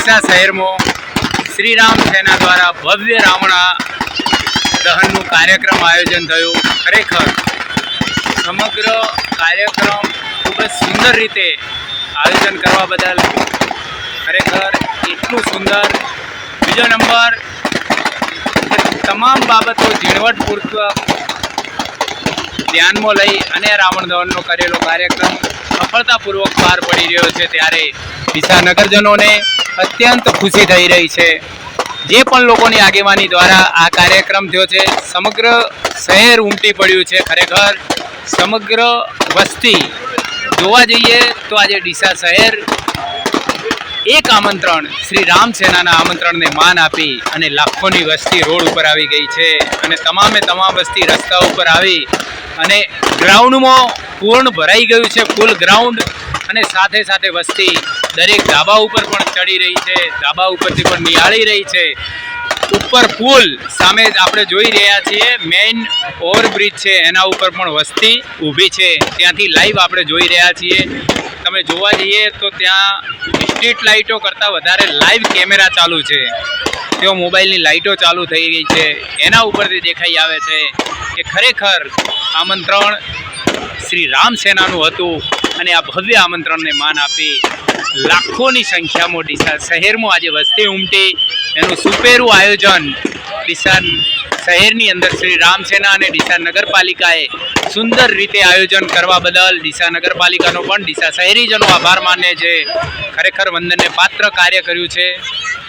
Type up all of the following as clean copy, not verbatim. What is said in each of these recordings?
ડીસા શહેરમાં શ્રીરામ સેના દ્વારા ભવ્ય રાવણા દહનનું કાર્યક્રમ આયોજન થયું। ખરેખર સમગ્ર કાર્યક્રમ ખૂબ જ સુંદર રીતે આયોજન કરવા બદલ ખરેખર એટલું સુંદર। બીજો નંબર, તમામ બાબતો ઝીણવટપૂર્વક ધ્યાનમાં લઈ અને રાવણ દહનનો કરેલો કાર્યક્રમ સફળતાપૂર્વક પાર પડી રહ્યો છે, ત્યારે ડીસા નગરજનોને અત્યંત ખુશી થઈ રહી છે। જે પણ લોકોની આગેવાની દ્વારા આ કાર્યક્રમ થયો છે, સમગ્ર શહેર ઉમટી પડ્યું છે। ખરેખર સમગ્ર વસ્તી જોવા જઈએ તો આજે ડીસા શહેર એક આમંત્રણ શ્રી રામ સેનાના આમંત્રણને માન આપી અને લાખોની વસ્તી રોડ ઉપર આવી ગઈ છે અને તમામ વસ્તી રસ્તા ઉપર આવી અને ગ્રાઉન્ડમાં પૂર્ણ ભરાઈ ગયું છે, ફૂલ ગ્રાઉન્ડ। અને સાથે સાથે વસ્તી દરેક ધાબા ઉપર પણ ચડી રહી છે, ધાબા ઉપરથી પણ નિહાળી રહી છે। ઉપર પુલ સામે આપણે જોઈ રહ્યા છીએ, મેઇન ઓવરબ્રિજ છે એના ઉપર પણ વસ્તી ઊભી છે, ત્યાંથી લાઈવ આપણે જોઈ રહ્યા છીએ। તમે જોવા જઈએ તો ત્યાં સ્ટ્રીટ લાઇટો કરતાં વધારે લાઈવ કેમેરા ચાલુ છે, તેઓ મોબાઈલની લાઇટો ચાલુ થઈ ગઈ છે, એના ઉપરથી દેખાઈ આવે છે કે ખરેખર આમંત્રણ શ્રી રામ સેનાનું હતું અને આ ભવ્ય આમંત્રણને માન આપી લાખોની સંખ્યામાં ડીસા શહેરમાં આજે વસ્તી ઉમટી, એનું સુપેરું આયોજન ડીસા શહેરની અંદર શ્રી રામ સેના અને ડીસા નગરપાલિકાએ સુંદર રીતે આયોજન કરવા બદલ ડીસા નગરપાલિકાનો પણ ડીસા શહેરીજનો આભાર માને છે। ખરેખર વંદનને પાત્ર કાર્ય કર્યું છે।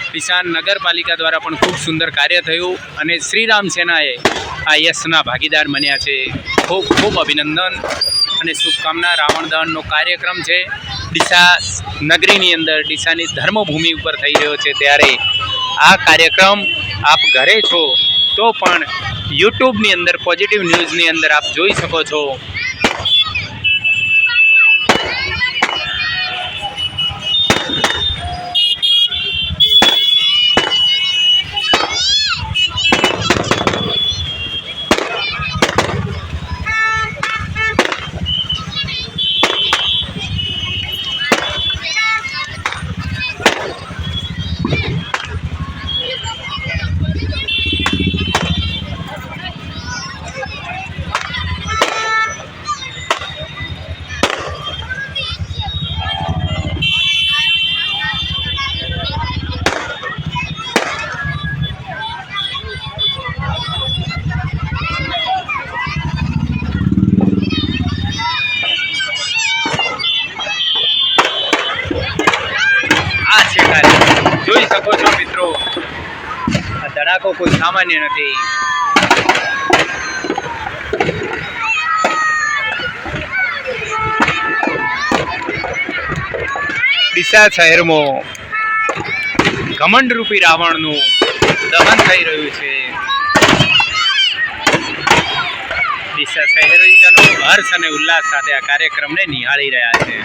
ડીસા નગરપાલિકા દ્વારા પણ ખૂબ સુંદર કાર્ય થયું અને શ્રી રામ સેનાએ આ યશના ભાગીદાર બન્યા છે। ખૂબ ખૂબ અભિનંદન અને શુભકામના। રાવણ દહનનો કાર્યક્રમ છે ડીસા નગરીની અંદર, ડીસાની ધર્મભૂમિ ઉપર થઈ રહ્યો છે, ત્યારે આ કાર્યક્રમ આપ ઘરે છો તો પણ યુટ્યુબની અંદર પોઝિટિવ ન્યૂઝની અંદર આપ જોઈ શકો છો। જોઈ શકો છો મિત્રો, આ ધડાકો કોઈ સામાન્ય નથી। ડીસા શહેરમાં ઘમંડરૂપી રાવણનું દહન થઈ રહ્યું છે। ડીસા શહેરીજનો હર્ષ અને ઉલ્લાસ સાથે આ કાર્યક્રમને નિહાળી રહ્યા છે।